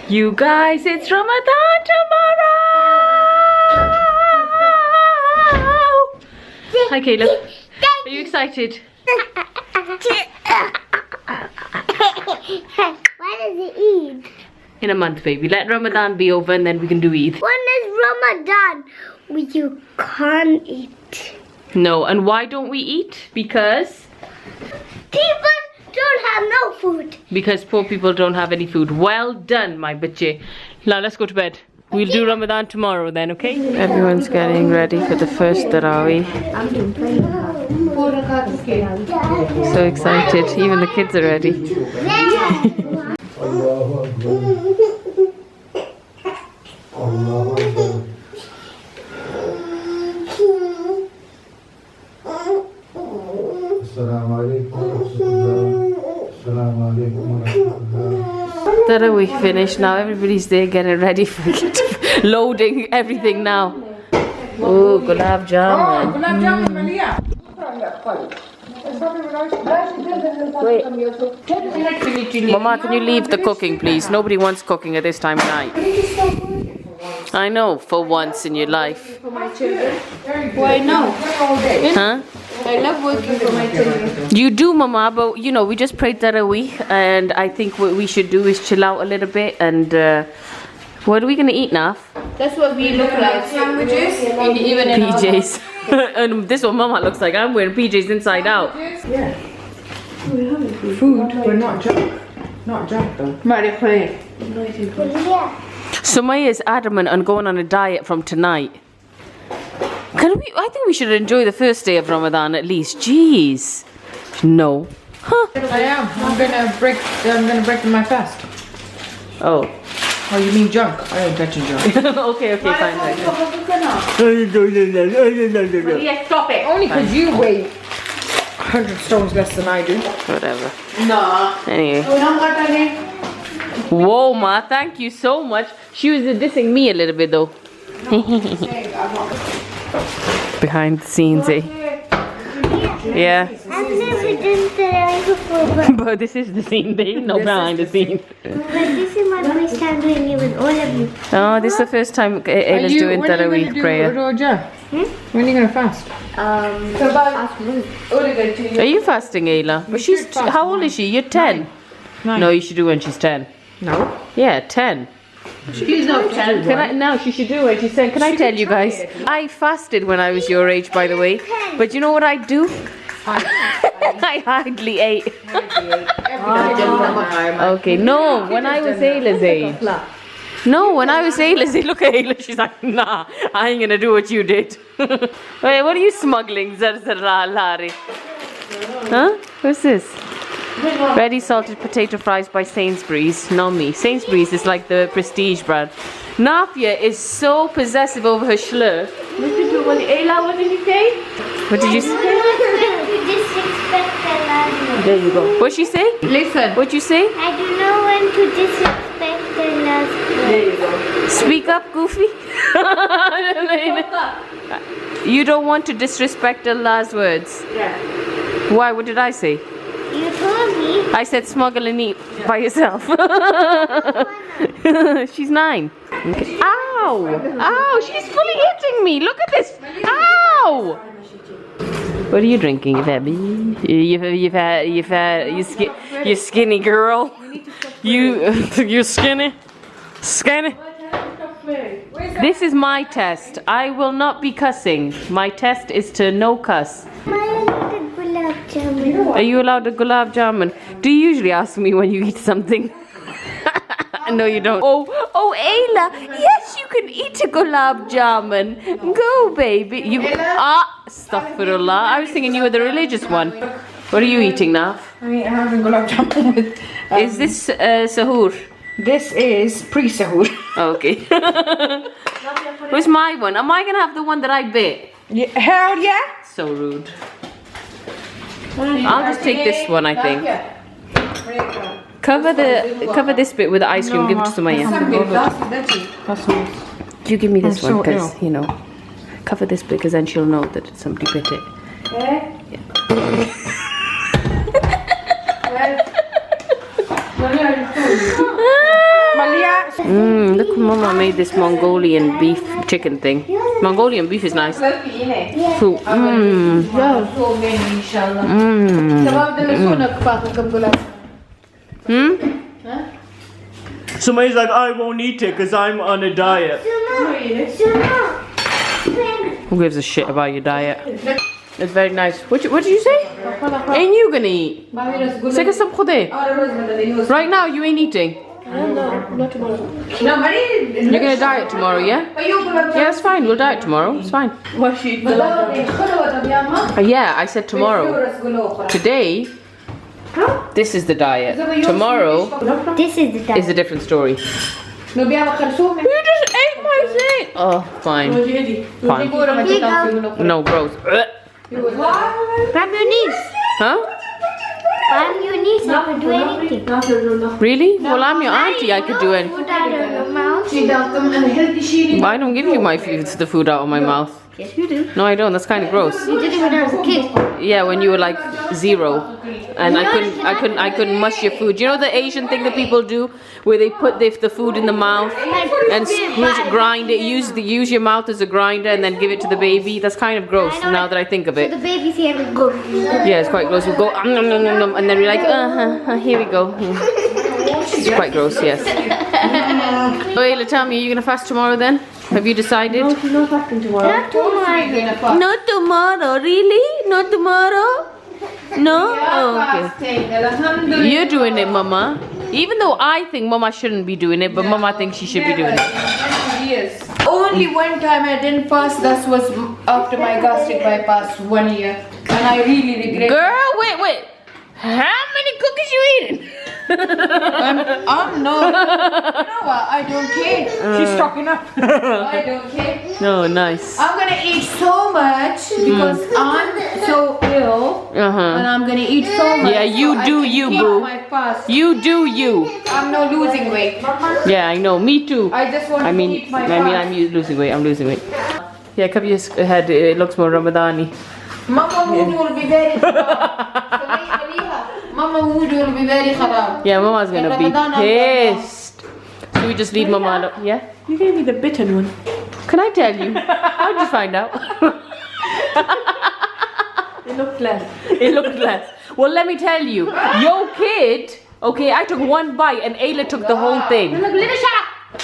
You guys, it's Ramadan tomorrow! Hi Caleb. Are you excited? When is it Eid? In a month, baby. Let Ramadan be over and then we can do Eid. When is Ramadan? You can't eat. No, and why don't we eat? Because People don't have no food. poor people don't have any food. Well done, my bache. Now let's go to bed. We'll do Ramadan tomorrow then, okay? Everyone's getting ready for the first Tarawih. So excited. Even the kids are ready. Tarawih finished. Now everybody's there getting ready for it. Loading everything now. Oh, gulab jamun. Gulab jamun, Maliha. Mama, can you leave the cooking, please? Nobody wants cooking at this time of night. I know, for once in your life. Why no? Huh? I love working for my children. You do, Mama, but you know, we just prayed Tarawih, and I think what we should do is chill out a little bit. And what are we gonna eat now? That's what we look like. Sandwiches, even in PJs. And this is what Mama looks like. I'm wearing PJs inside out. Yeah. Food, but not junk. Not junk though. Yeah. Sumaya is adamant on going on a diet from tonight. Can we? I think we should enjoy the first day of Ramadan at least. Jeez. No. Huh. I am. I'm gonna break my fast. Oh. Oh, you mean junk? I ain't touching junk. okay, fine. Yeah, stop it. Only because you weigh 100 stones less than I do. Whatever. Nah. Anyway. Whoa, Ma, thank you so much. She was dissing me a little bit though. Behind the scenes, eh? Yeah. I've never done Tarawih before, But this is the scene, there ain't no behind the scenes. but this is my first time doing it with all of you. Oh, this is the first time Ayla's doing Tarawih prayer. Roja? When are you gonna fast? Are you fasting, Ayla? But she's, how old is she? You're 10. No, you should do when she's 10. No. Yeah, 10. She's not 10. No, she should do it. She said, can I tell you guys? I fasted when I was your age, by the way. But you know what I do? I hardly ate. Okay, no, when I was Ayla's age. No, when I was Ayla's age, look at Ayla, she's like, nah, I ain't gonna do what you did. Wait, what are you smuggling? Huh? What's this? Ready salted potato fries by Sainsbury's. Not me. Sainsbury's is like the prestige brand. Nafia is so possessive over her slur. Ayla, what did you say? What did you say? There you go. What'd she say? Listen. What'd you say? I don't know when to disrespect Allah's word. There you go. Speak up, Goofy. You don't want to disrespect Allah's words. Yeah. Why? What did I say? You told me. I said smuggle and eat by yourself. She's 9. Okay. Ow! Ow! She's fully hitting me. Look at this. Ow! What are you drinking, baby? You skinny girl. You skinny. Skinny. This is my test. I will not be cussing. My test is to no cuss. Are you allowed a gulab jamun? Do you usually ask me when you eat something? No, you don't. Oh, Ayla. Yes, you can eat a gulab jamun. Go, baby. Astaghfirullah. I was thinking you were the religious one. What are you eating now? I'm having gulab jamun with. Is this sahur? This is pre-sahur. Okay. Where's my one? Am I gonna have the one that I bit? Yeah, hell yeah. So rude. I'll just take this one, I think. Cover this bit with the ice cream. Give it to Sumaya. You give me this one because you know. Cover this bit because then she'll know that somebody bit it. Yeah. Maliha, Look, Mama made this Mongolian beef chicken thing. Mongolian beef is nice. Food. Somebody's like, I won't eat it because I'm on a diet. Who gives a shit about your diet? It's very nice. What did you say? Ain't you gonna eat? Say some khode. Right now, you ain't eating. You're gonna diet tomorrow, yeah? Yeah, it's fine. We'll diet tomorrow. It's fine. Yeah, I said tomorrow. Today, this is the diet. Tomorrow This is the time. is a different story. You just ate my thing. Oh, fine. Fine. No, gross. Grab your knees. Huh? Grab your knees. I could do anything. Really? Well, I'm your auntie. I could do it. Put out of your mouth. I don't give you the food out of my mouth. Yes, you do. No, I don't. That's kind of gross. You did it when I was a kid. Yeah, when you were like 0, and I couldn't mush your food. You know the Asian thing that people do, where they put the food in the mouth and grind it. Use your mouth as a grinder and then give it to the baby. That's kind of gross. Now that I think of So it. the baby's here will go. Yeah, it's quite gross. We go nom, nom, nom, nom, and then we're like, here we go. It's quite gross, yes. So Ayla, tell me, are you gonna fast tomorrow then? Have you decided? Not tomorrow. Not tomorrow, really? Not tomorrow? No? Oh, okay. You're doing it, Mama. Even though I think Mama shouldn't be doing it, but Mama thinks she should be doing it. Only one time I didn't fast, that was after my gastric bypass 1 year. And I really regret it. Girl, wait. How many cookies you eating? I'm no. You know what? I don't care. She's stocking up. I don't care. No, nice. I'm gonna eat so much because I'm so ill. And I'm gonna eat so much. Yeah, you so do I can you, keep boo. my fast. You do you. I'm not losing weight. Yeah, I know. Me too. I just want to keep my fast. I'm losing weight. I'm losing weight. Yeah, cover your head. It looks more Ramadani. Mama mood will be very Maliha, Mama mood will be very kharab. Yeah, Mama's gonna be Ramadan, pissed. Should we just leave Mama alone? Yeah? You gave me the bitten one. Can I tell you? How did you find out? It looked less. It looked less. Well, let me tell you. Your kid, okay, I took one bite and Ayla took the whole thing. Let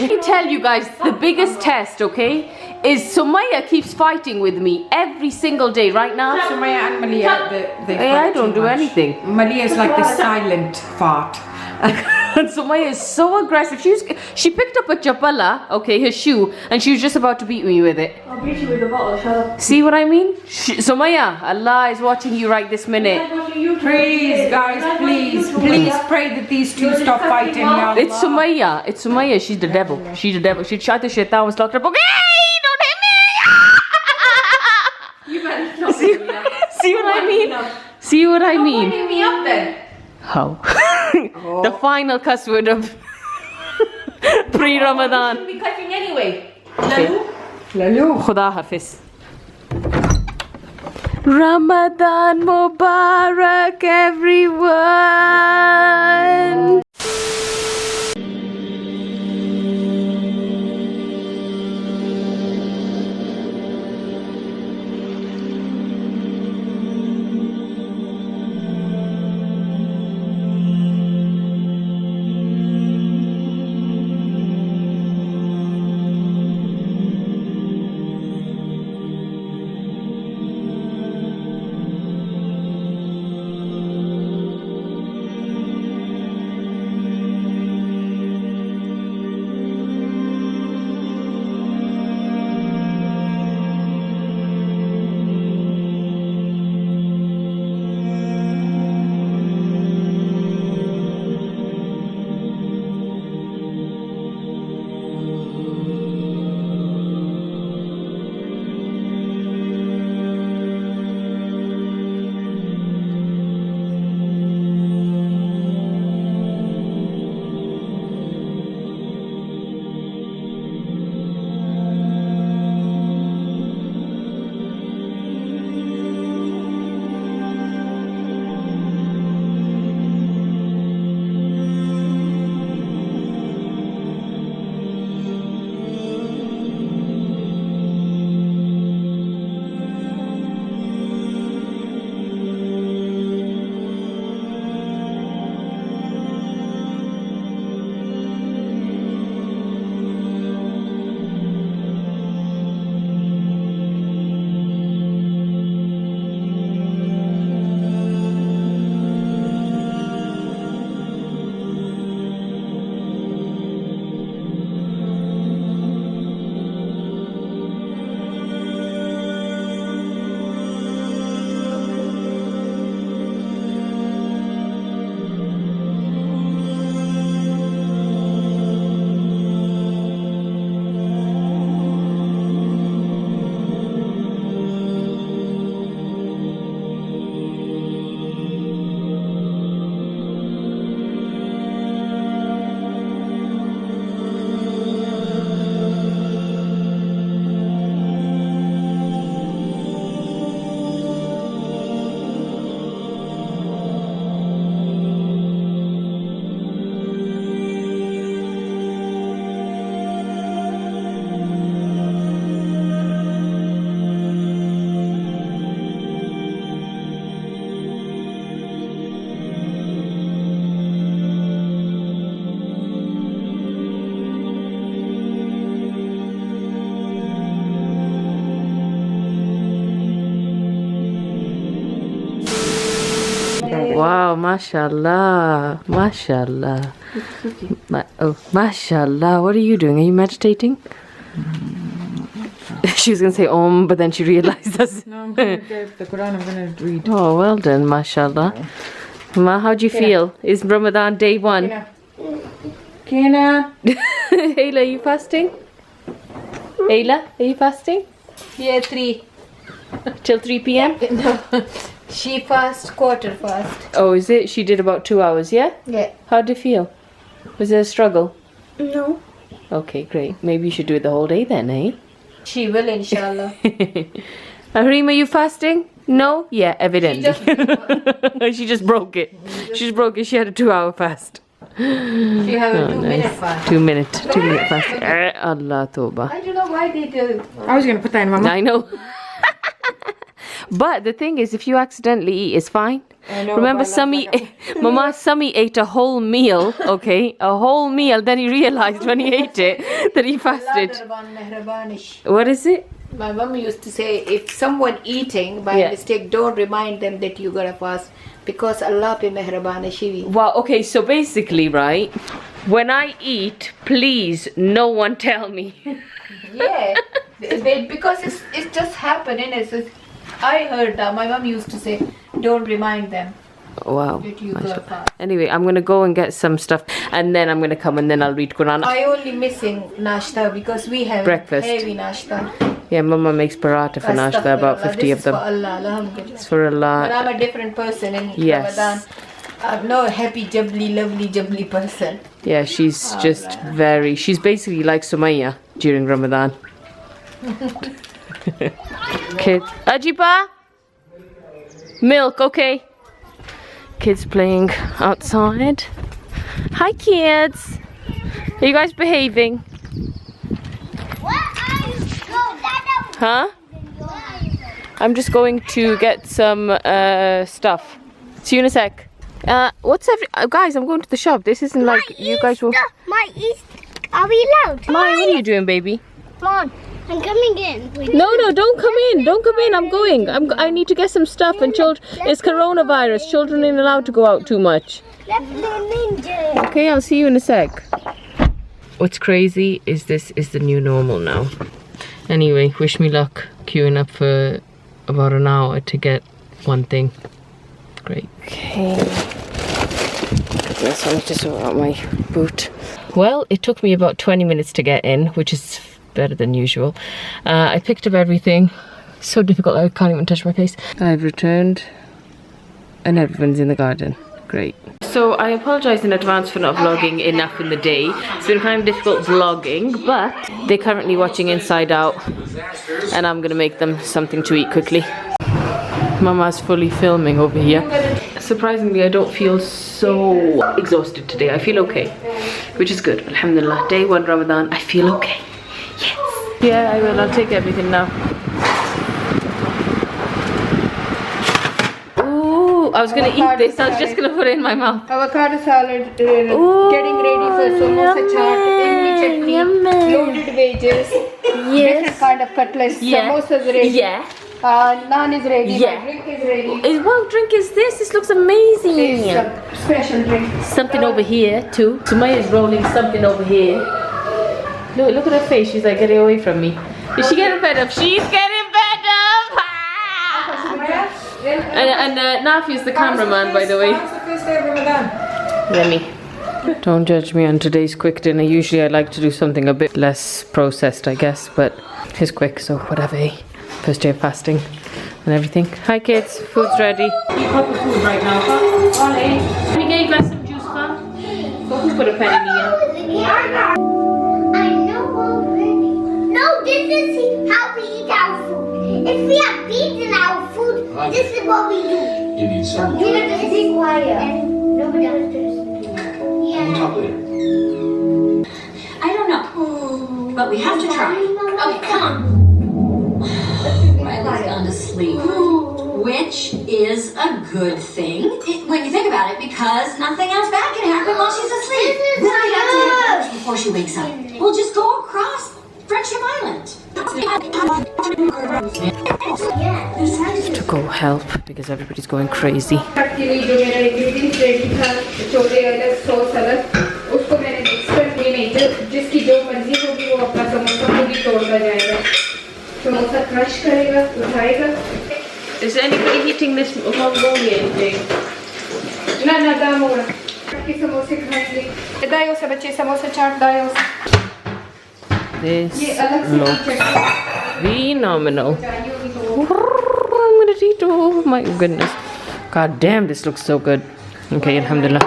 me tell you guys, the biggest test, okay, is Sumaya keeps fighting with me every single day. Right now, Sumaya and Maliha, they hey, I don't do anything. Maliha is like the silent fart. And Sumaya is so aggressive. She picked up a chapala, okay, her shoe, and she was just about to beat me with it. I'll beat you with the bottle, shut up. See what I mean? Sumaya, Allah is watching you right this minute. Please, guys, please pray that these two stop fighting. Ya Allah. It's Sumaya. She's the devil. She's the devil. She tried to shaitan was locked up. Okay, don't hit me. See what I mean? See what I mean? Pick me up then. How? The final cuss word of pre-Ramadan. Be cutting anyway. Lalu. Khuda Hafiz. Ramadan Mubarak, everyone. wow, mashallah, mashallah. Mashallah. What are you doing? Are you meditating? She was gonna say but then she realized that's. No, I'm going to get the Quran. I'm going to read. Oh, well done, mashallah. Ma, how do you feel? Is Ramadan day 1? Kena. Ayla, are you fasting? Ayla, are you fasting? Yeah, 3. Till 3 p.m.? No. She fast, quarter fast. Oh, is it? She did about 2 hours, yeah? Yeah. How did it feel? Was it a struggle? No. Okay, great. Maybe you should do it the whole day then, eh? She will, inshallah. Harima, are you fasting? No? Yeah, evidently. She just broke it. She just broke it. She had a 2-hour fast. She have a 2-minute fast. 2 minute fast. Allah Toba. I don't know why they do. I was going to put that in my mouth. I know. But the thing is, if you accidentally eat, it's fine. I know, Remember, but Mama Sami ate a whole meal, okay? A whole meal. Then he realized when he ate it that he fasted. What is it? My mom used to say, if someone eating by Yeah. mistake, don't remind them that you gotta fast because Allah pe mehraban hai shivi. Wow, okay, so basically, right? When I eat, please, no one tell me. Yeah, because it's just happening. I heard that my mom used to say, don't remind them Wow. that you gotta fast. Anyway, I'm gonna go and get some stuff, and then I'm gonna come and then I'll read Quran. I only missing nashta because we have Breakfast. heavy nashta. Yeah, Mama makes paratha for nashta, about 50 of This them. is for Allah, alhamdulillah. It's for But Allah. I'm a different person in Yes. Ramadan. I'm no happy, jubbly, lovely, jubbly person. Yeah, she's just very. She's basically like Sumaya during Ramadan. Kids. Ajiba! Milk, okay. Kids playing outside. Hi, kids. Are you guys behaving? Where are you? Go, Dada. Huh? I'm just going to get some stuff. See you in a sec. Guys, I'm going to the shop. This isn't like you guys will. My Easter. Are we allowed? Maya, what are you doing, baby? Come on. I'm coming in. No, don't come in. Don't come in. I'm going. I need to get some stuff. And children, it's coronavirus. Children ain't allowed to go out too much. Let's play ninja. Okay, I'll see you in a sec. What's crazy is this is the new normal now. Anyway, wish me luck queuing up for about an hour to get one thing. Great. Okay. Goodness, I need to sort out my boot. Well, it took me about 20 minutes to get in, which is better than usual. I picked up everything. So difficult, I can't even touch my face. I've returned and everyone's in the garden. Great. So I apologize in advance for not vlogging enough in the day. It's been kind of difficult vlogging, but they're currently watching Inside Out and I'm gonna make them something to eat quickly. Mama's fully filming over here. Surprisingly, I don't feel so exhausted today. I feel okay, which is good. Alhamdulillah. Day 1 Ramadan, I feel okay. Yes. Yeah, I will. I'll take everything now. Ooh, I was gonna eat this. I was just gonna put it in my mouth. Avocado salad, getting ready for samosa chaat, imli chutney, loaded veggies, different kind of cutlets, Yeah. samosas ready, Yeah. naan is ready, Yeah. my drink is ready. What drink is this? This looks amazing. It's a special drink. Something over here too. Sumaya's rolling something over here. Look at her face. She's like getting away from me. Is she getting fed up? She's getting fed up. Ah! And Nafi's the cameraman, by the way. How's the first day of Ramadan? Remy. Don't judge me on today's quick dinner. Usually I like to do something a bit less processed, I guess, but it's quick, so whatever. Eh? First day of fasting and everything. Hi kids, food's ready. Eat proper food right now, huh? Ollie, can you get a glass of juice, huh? Go and put a penny here. I know already. No, this is how we eat our food. If we have beans in our food, this is what we do. You need some. You have to be quiet. And nobody understands. Yeah. I don't know, but we have to try. Okay, come on. Riley's gone to sleep, which is a good thing when you think about it, because nothing else bad can happen while she's asleep. This is Then we have to good. hit before she wakes up. We'll just go across Friendship Island. To go help because everybody's going crazy. के लिए जो मेरा ingredients ready था, छोले अलग, sauce अलग, उसको मैंने mix कर दिए। नहीं, जिसकी जो मर्जी होगी वो अपना समोसा खुद ही तोड़ता जाएगा। समोसा क्रश करेगा, उठाएगा। Is anybody eating this Mongolian thing? ना ना दाम होगा। के समोसे खाएंगे। दायों से बच्चे समोसा चाट दायों से। This ये अलग से looks चटनी phenomenal. चाहिए होगी तो I'm gonna eat. Oh my goodness. God damn, this looks so good. Okay, alhamdulillah.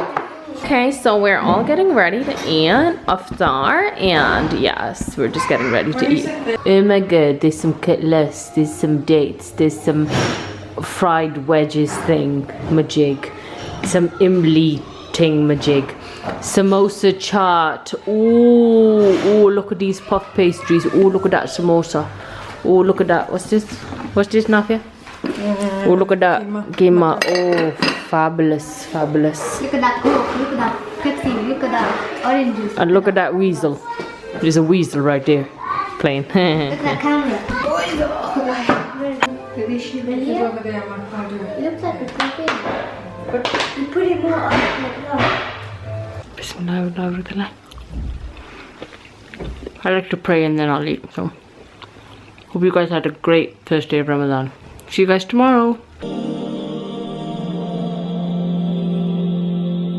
Okay, so we're all getting ready to eat iftar, and yes, we're just getting ready to eat. Oh my god, there's some cutlets, there's some dates, there's some fried wedges thing, majig, some imli thing, majig, samosa chaat. Oh, look at these puff pastries. Oh, look at that samosa. Oh, look at that. What's this? What's this, Nafia? Oh, look at that. Gima. Oh, fabulous, fabulous. Look at that Coke, look at that Pepsi, look at that orange juice. And look at that weasel. There's a weasel right there playing. Look at that camera. It looks like a puppy. But you put it more on the Bismillah. I like to pray and then I'll eat. So, hope you guys had a great first day of Ramadan. See you guys tomorrow.